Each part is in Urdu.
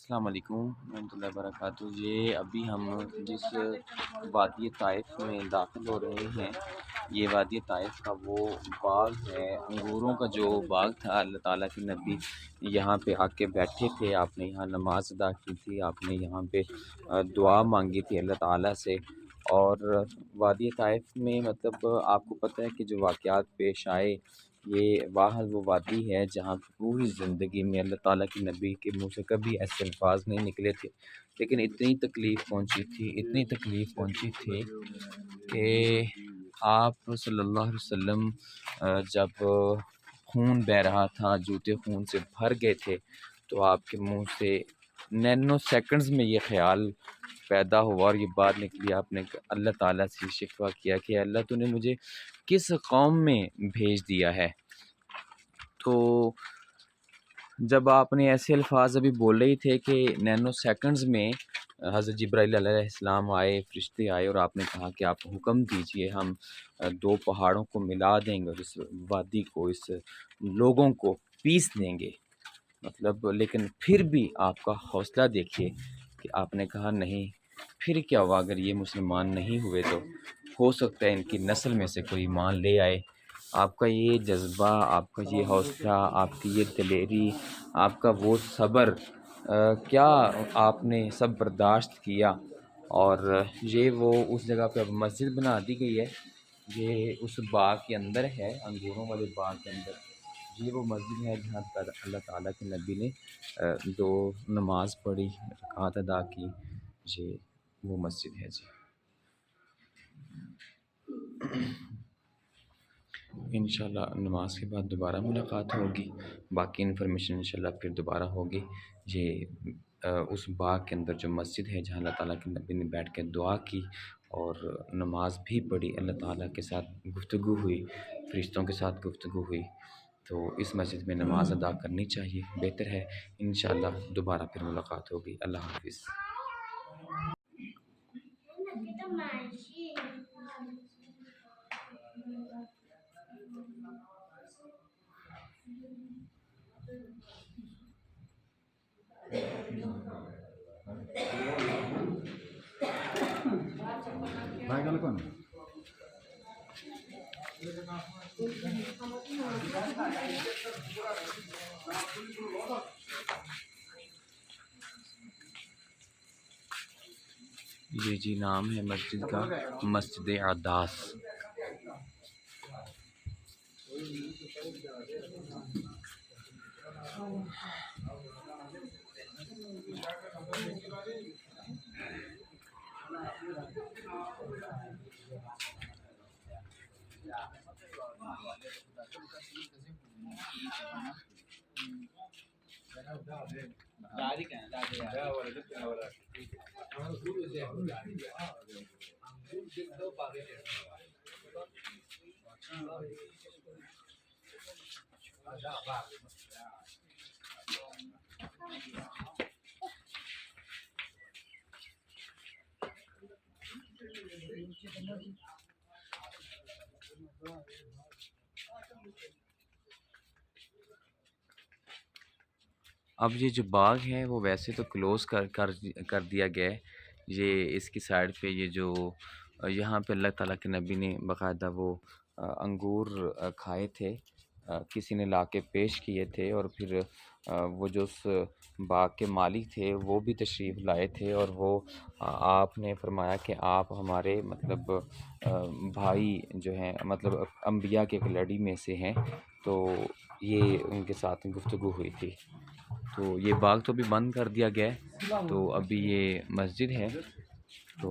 السلام علیکم ورحمۃ اللہ وبرکاتہ۔ یہ ابھی ہم جس وادی طائف میں داخل ہو رہے ہیں، یہ وادی طائف کا وہ باغ ہے، انگوروں کا جو باغ تھا۔ اللہ تعالیٰ کے نبی یہاں پہ آ کے بیٹھے تھے، آپ نے یہاں نماز ادا کی تھی، آپ نے یہاں پہ دعا مانگی تھی اللہ تعالیٰ سے۔ اور وادی طائف میں مطلب آپ کو پتہ ہے کہ جو واقعات پیش آئے، یہ وہ وادی ہے جہاں پوری زندگی میں اللہ تعالیٰ کے نبی کے منہ سے کبھی ایسے الفاظ نہیں نکلے تھے، لیکن اتنی تکلیف پہنچی تھی کہ آپ صلی اللہ علیہ وسلم جب خون بہہ رہا تھا، جوتے خون سے بھر گئے تھے، تو آپ کے منہ سے نینو سیکنڈز میں یہ خیال پیدا ہوا اور یہ بات نکلی، آپ نے اللہ تعالیٰ سے شکوہ کیا کہ اللہ تو نے مجھے کس قوم میں بھیج دیا ہے۔ تو جب آپ نے ایسے الفاظ ابھی بول رہے تھے کہ نینو سیکنڈز میں حضرت جبرائیل علیہ السلام آئے، فرشتے آئے، اور آپ نے کہا کہ آپ حکم دیجئے، ہم دو پہاڑوں کو ملا دیں گے اور اس وادی کو، اس لوگوں کو پیس دیں گے، مطلب لیکن پھر بھی آپ کا حوصلہ دیکھیے کہ آپ نے کہا نہیں، پھر کیا ہوا اگر یہ مسلمان نہیں ہوئے تو ہو سکتا ہے ان کی نسل میں سے کوئی ایمان لے آئے۔ آپ کا یہ جذبہ، آپ کا یہ حوصلہ، آپ کی یہ دلیری، آپ کا وہ صبر، کیا آپ نے سب برداشت کیا، اور یہ وہ اس جگہ پہ اب مسجد بنا دی گئی ہے، یہ اس باغ کے اندر ہے، انگوروں والے باغ کے اندر، یہ وہ مسجد ہے جہاں پر اللہ تعالیٰ کے نبی نے دو نماز پڑھی، رکعت ادا کی، یہ وہ مسجد ہے جی۔ انشاءاللہ نماز کے بعد دوبارہ ملاقات ہوگی، باقی انفارمیشن انشاءاللہ پھر دوبارہ ہوگی۔ یہ اس باغ کے اندر جو مسجد ہے جہاں اللہ تعالیٰ کے نبی نے بیٹھ کے دعا کی اور نماز بھی پڑھی، اللہ تعالیٰ کے ساتھ گفتگو ہوئی، فرشتوں کے ساتھ گفتگو ہوئی، تو اس مسجد میں نماز ادا کرنی چاہیے، بہتر ہے۔ انشاءاللہ دوبارہ پھر ملاقات ہوگی۔ اللہ حافظ۔ یہ جی نام ہے مسجد کا، مسجد عداس۔ اب یہ جو باغ ہے وہ ویسے تو کلوز کر دیا گیا ہے، یہ اس کی سائڈ پہ یہ جو یہاں پہ اللہ تعالیٰ کے نبی نے باقاعدہ وہ انگور کھائے تھے، کسی نے لا کے پیش کیے تھے، اور پھر وہ جو اس باغ کے مالک تھے وہ بھی تشریف لائے تھے، اور وہ آپ نے فرمایا کہ آپ ہمارے مطلب بھائی جو ہیں، مطلب انبیاء کے ایک لڑی میں سے ہیں، تو یہ ان کے ساتھ گفتگو ہوئی تھی۔ تو یہ باغ تو ابھی بند کر دیا گیا ہے، تو ابھی یہ مسجد ہے، تو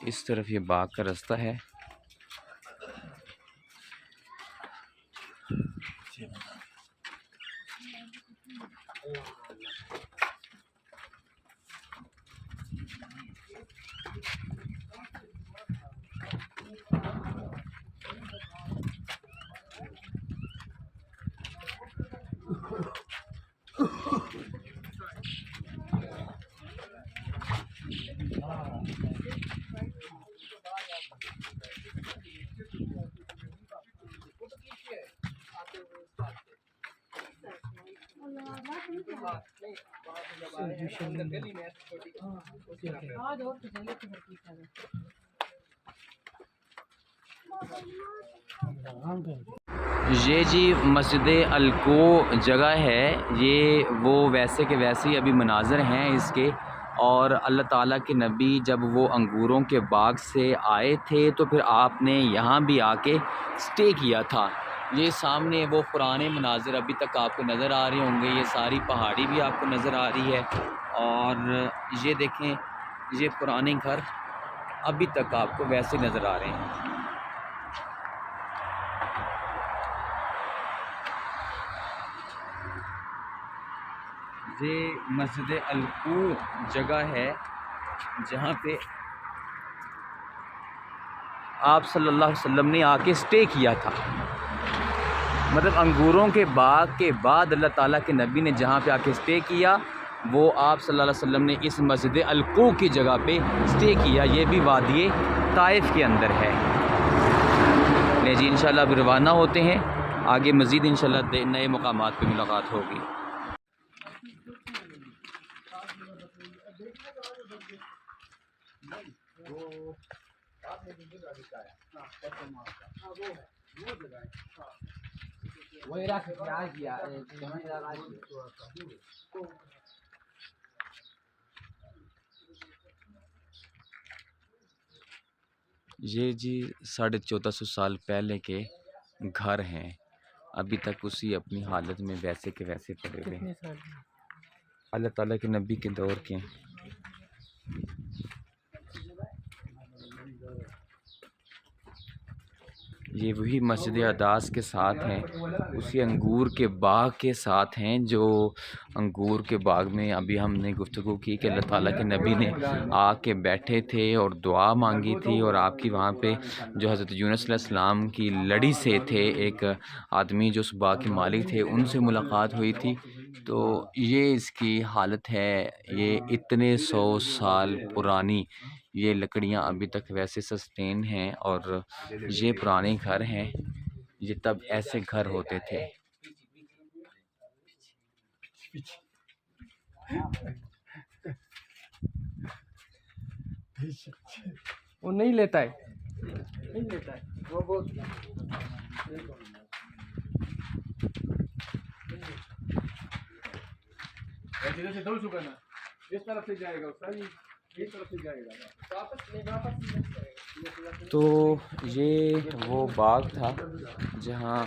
اس طرف یہ باغ کا رستہ ہے۔ یہ جی مسجد الکو جگہ ہے، یہ وہ ویسے کے ویسے ہی ابھی مناظر ہیں اس کے، اور اللہ تعالیٰ کے نبی جب وہ انگوروں کے باغ سے آئے تھے تو پھر آپ نے یہاں بھی آ کے سٹے کیا تھا۔ یہ سامنے وہ پرانے مناظر ابھی تک آپ کو نظر آ رہے ہوں گے، یہ ساری پہاڑی بھی آپ کو نظر آ رہی ہے، اور یہ دیکھیں یہ پرانے گھر ابھی تک آپ کو ویسے نظر آ رہے ہیں۔ یہ مسجد الکو جگہ ہے جہاں پہ آپ صلی اللہ علیہ وسلم نے آ کے سٹے کیا تھا، مطلب انگوروں کے باغ کے بعد اللہ تعالیٰ کے نبی نے جہاں پہ آ کے سٹے کیا وہ آپ صلی اللہ علیہ وسلم نے اس مسجد الکو کی جگہ پہ سٹے کیا۔ یہ بھی وادی طائف کے اندر ہے۔ لے جی انشاءاللہ اب روانہ ہوتے ہیں، آگے مزید انشاءاللہ نئے مقامات پہ ملاقات ہوگی۔ یہ جی 1450 سال پہلے کے گھر ہیں، ابھی تک اسی اپنی حالت میں ویسے کے ویسے پڑے ہوئے ہیں، اللہ تعالیٰ کے نبی کے دور کے ہیں۔ یہ وہی مسجد عداس کے ساتھ ہیں، اسی انگور کے باغ کے ساتھ ہیں، جو انگور کے باغ میں ابھی ہم نے گفتگو کی کہ اللہ تعالیٰ کے نبی نے آ کے بیٹھے تھے اور دعا مانگی تھی، اور آپ کی وہاں پہ جو حضرت یونس علیہ السلام کی لڑی سے تھے ایک آدمی جو اس باغ کے مالک تھے، ان سے ملاقات ہوئی تھی۔ تو یہ اس کی حالت ہے، یہ اتنے 100 سال پرانی یہ لکڑیاں ابھی تک ویسے سسٹین ہیں، اور یہ پرانے گھر ہیں، یہ تب ایسے گھر ہوتے تھے۔ وہ نہیں لیتا ہے، نہیں لیتا ہے وہ بہت جیسے دو چکا نا، اس طرف سے جائے گا اس طرف سے جائے گا واپس۔ تو یہ وہ باغ تھا جہاں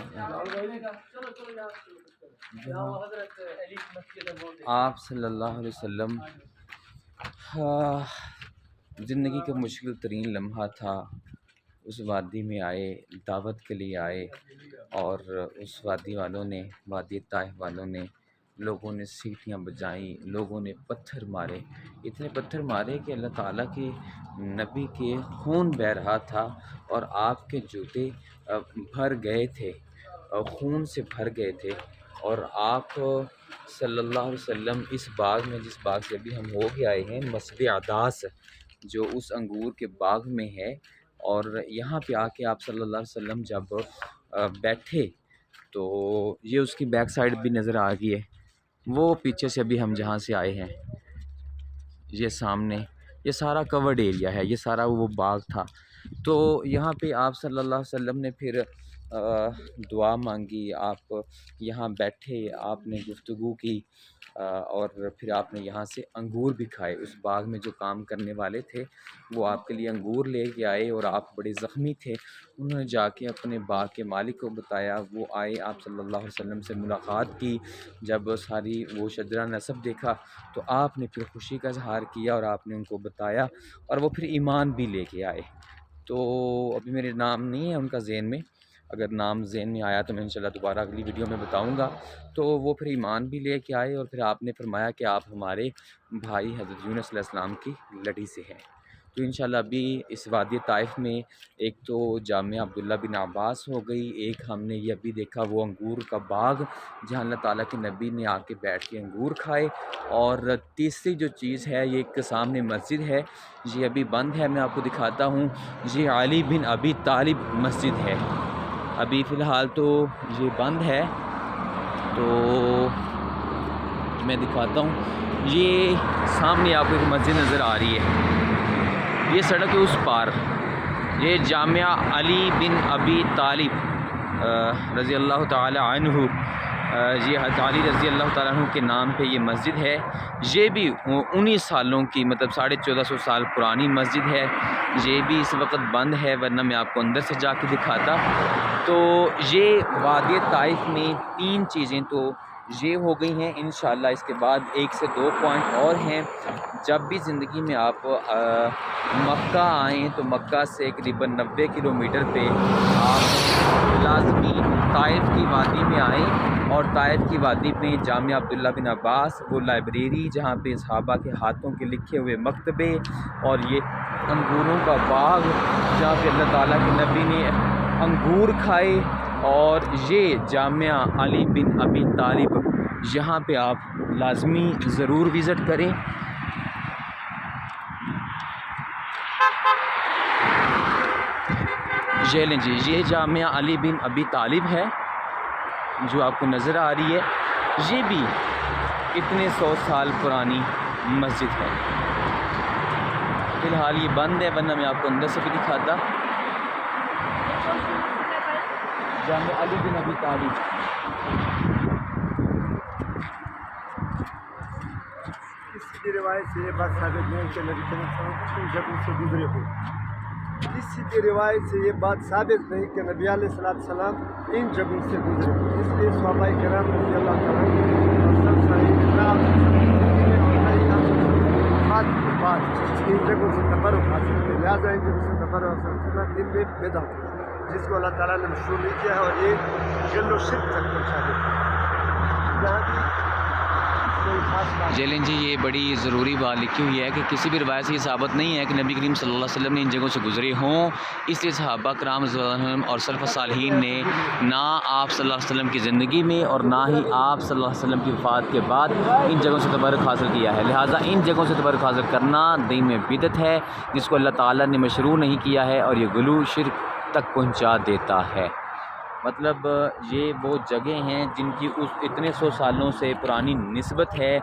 آپ صلی اللہ علیہ وسلم زندگی کا مشکل ترین لمحہ تھا، اس وادی میں آئے، دعوت کے لیے آئے، اور اس وادی والوں نے، وادی طائف والوں نے، لوگوں نے سیٹیاں بجائیں، لوگوں نے پتھر مارے، اتنے پتھر مارے کہ اللہ تعالیٰ کے نبی کے خون بہہ رہا تھا، اور آپ کے جوتے بھر گئے تھے، خون سے بھر گئے تھے، اور آپ صلی اللہ علیہ وسلم اس باغ میں، جس باغ سے ابھی ہم ہو کے آئے ہیں، مسجد عداس جو اس انگور کے باغ میں ہے، اور یہاں پہ آ کے آپ صلی اللہ علیہ وسلم جب بیٹھے تو یہ اس کی بیک سائڈ بھی نظر آ گئی ہے، وہ پیچھے سے ابھی ہم جہاں سے آئے ہیں، یہ سامنے یہ سارا کورڈ ایریا ہے، یہ سارا وہ باغ تھا۔ تو یہاں پہ آپ صلی اللہ علیہ وسلم نے پھر دعا مانگی، آپ یہاں بیٹھے، آپ نے گفتگو کی، اور پھر آپ نے یہاں سے انگور بھی کھائے۔ اس باغ میں جو کام کرنے والے تھے وہ آپ کے لیے انگور لے کے آئے، اور آپ بڑے زخمی تھے، انہوں نے جا کے اپنے باغ کے مالک کو بتایا، وہ آئے، آپ صلی اللہ علیہ وسلم سے ملاقات کی، جب ساری وہ شجرہ نسب دیکھا تو آپ نے پھر خوشی کا اظہار کیا، اور آپ نے ان کو بتایا، اور وہ پھر ایمان بھی لے کے آئے۔ تو ابھی میرے نام نہیں ہے ان کا ذہن میں، اگر نام ذہن میں آیا تو میں انشاءاللہ دوبارہ اگلی ویڈیو میں بتاؤں گا۔ تو وہ پھر ایمان بھی لے کے آئے، اور پھر آپ نے فرمایا کہ آپ ہمارے بھائی حضرت یونس علیہ السلام کی لڑی سے ہیں۔ تو انشاءاللہ ابھی اس وادی طائف میں ایک تو جامعہ عبداللہ بن عباس ہو گئی، ایک ہم نے یہ ابھی دیکھا وہ انگور کا باغ جہاں اللہ تعالیٰ کے نبی نے آ کے بیٹھ کے انگور کھائے، اور تیسری جو چیز ہے یہ ایک سامنے مسجد ہے، یہ ابھی بند ہے، میں آپ کو دکھاتا ہوں، یہ علی بن ابی طالب مسجد ہے، ابھی فی الحال تو یہ بند ہے۔ تو میں دکھاتا ہوں، یہ سامنے آپ کو ایک مسجد نظر آ رہی ہے، یہ سڑک ہے اس پار، یہ جامعہ علی بن ابی طالب رضی اللہ تعالی عنہ، یہ حضرت علی رضی اللہ تعالیٰ عنہ کے نام پہ یہ مسجد ہے۔ یہ بھی 19 سالوں کی مطلب 1450 سال پرانی مسجد ہے، یہ بھی اس وقت بند ہے، ورنہ میں آپ کو اندر سے جا کے دکھاتا۔ تو یہ وادی طائف میں 3 چیزیں تو یہ ہو گئی ہیں، انشاءاللہ اس کے بعد 1 سے 2 پوائنٹ اور ہیں۔ جب بھی زندگی میں آپ مکہ آئیں تو مکہ سے قریباً 90 کلومیٹر پہ آپ لازمی طائف کی وادی میں آئیں، اور طائف کی وادی میں جامعہ عبداللہ بن عباس، وہ لائبریری جہاں پہ صحابہ کے ہاتھوں کے لکھے ہوئے مکتبے، اور یہ انگوروں کا باغ جہاں پہ اللہ تعالیٰ کے نبی نے انگور کھائے، اور یہ جامعہ علی بن ابی طالب، یہاں پہ آپ لازمی ضرور وزٹ کریں۔ یہ لیں جی، یہ جامعہ علی بن ابی طالب ہے جو آپ کو نظر آ رہی ہے، یہ بھی اتنے 100 سال پرانی مسجد ہے۔ فی الحال یہ بند ہے، ورنہ میں آپ کو اندر سے بھی دکھاتا۔ جامعہ علی بن ابی طالب، اسی روایت سے یہ بات ثابت نہیں کہ نبی کریم صلی اللہ علیہ وسلم ان جگہوں سے گزرے ہو۔ اسی روایت سے یہ بات ثابت نہیں کہ نبی علیہ السلام ان جگہوں سے گزرے ہو۔ اس لیے صحابہ کرام رضی اللہ تعالیٰ بعد ان جگہوں سے تبرک حاصل کیا، لہٰذا ان جگہوں سے تبرک حاصل کرنا دین میں بدعت ہے، جس کو اللہ تعالیٰ نے مشروع نہیں کیا ہے، اور یہ غل و شرک تک پہنچا دیتا ہے۔ یہاں بھی کوئی خاص بات جیلن جی، یہ بڑی ضروری بات لکھی ہوئی ہے کہ کسی بھی روایت سے یہ ثابت نہیں ہے کہ نبی کریم صلی اللہ علیہ وسلم نے ان جگہوں سے گزرے ہوں، اس لیے صحابہ کرام رضی اللہ عنہم اور سلف صالحین نے نہ آپ صلی اللہ علیہ وسلم کی زندگی میں اور نہ ہی آپ صلی اللہ علیہ وسلم کی وفات کے بعد ان جگہوں سے تبرک حاصل کیا ہے، لہٰذا ان جگہوں سے تبرک حاصل کرنا دین میں بدعت ہے، جس کو اللہ تعالیٰ نے مشروع نہیں کیا ہے، اور یہ غلو شرک تک پہنچا دیتا ہے۔ مطلب یہ وہ جگہیں ہیں جن کی اس اتنے 100 سالوں سے پرانی نسبت ہے،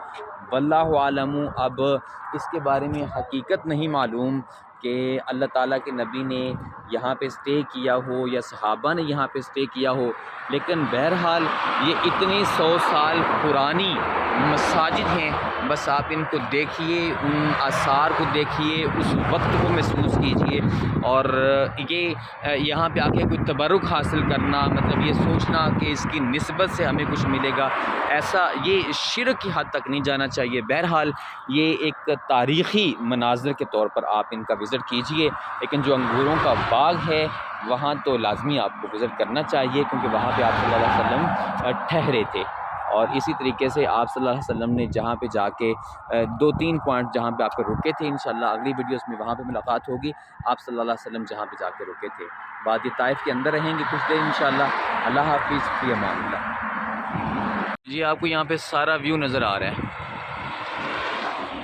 واللہ عالم۔ اب اس کے بارے میں حقیقت نہیں معلوم کہ اللہ تعالیٰ کے نبی نے یہاں پہ اسٹے کیا ہو یا صحابہ نے یہاں پہ اسٹے کیا ہو، لیکن بہرحال یہ اتنے 100 سال پرانی مساجد ہیں، بس آپ ان کو دیکھیے، ان آثار کو دیکھیے، اس وقت کو محسوس کیجیے، اور یہ یہاں پہ آ کے کوئی تبرک حاصل کرنا، مطلب یہ سوچنا کہ اس کی نسبت سے ہمیں کچھ ملے گا، ایسا یہ شرک کی حد تک نہیں جانا چاہیے۔ بہرحال یہ ایک تاریخی مناظر کے طور پر آپ ان کا وزٹ کیجیے، لیکن جو انگوروں کا باغ ہے وہاں تو لازمی آپ کو وزٹ کرنا چاہیے، کیونکہ وہاں پہ آپ صلی اللہ علیہ وسلم ٹھہرے تھے، اور اسی طریقے سے آپ صلی اللہ علیہ وسلم نے جہاں پہ جا کے 2-3 پوائنٹ جہاں پہ آپ کو رکے تھے، انشاءاللہ اگلی ویڈیوز میں وہاں پہ ملاقات ہوگی۔ آپ صلی اللہ علیہ وسلم جہاں پہ جا کے رکے تھے، وادی طائف کے اندر رہیں گے کچھ دیر انشاءاللہ۔ اللہ حافظ، فی امان اللہ۔ جی آپ کو یہاں پہ سارا ویو نظر آ رہا ہے،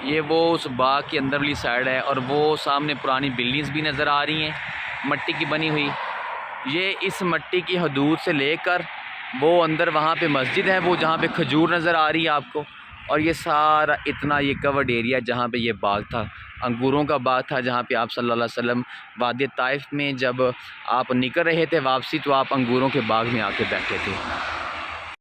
یہ وہ اس باغ کی اندر والی سائڈ ہے، اور وہ سامنے پرانی بلڈنگز بھی نظر آ رہی ہیں مٹی کی بنی ہوئی۔ یہ اس مٹی کی حدود سے لے کر وہ اندر وہاں پہ مسجد ہے، وہ جہاں پہ کھجور نظر آ رہی ہے آپ کو، اور یہ سارا اتنا یہ کورڈ ایریا جہاں پہ یہ باغ تھا، انگوروں کا باغ تھا، جہاں پہ آپ صلی اللہ علیہ وسلم وادی طائف میں جب آپ نکل رہے تھے واپسی، تو آپ انگوروں کے باغ میں آ کے بیٹھے تھے۔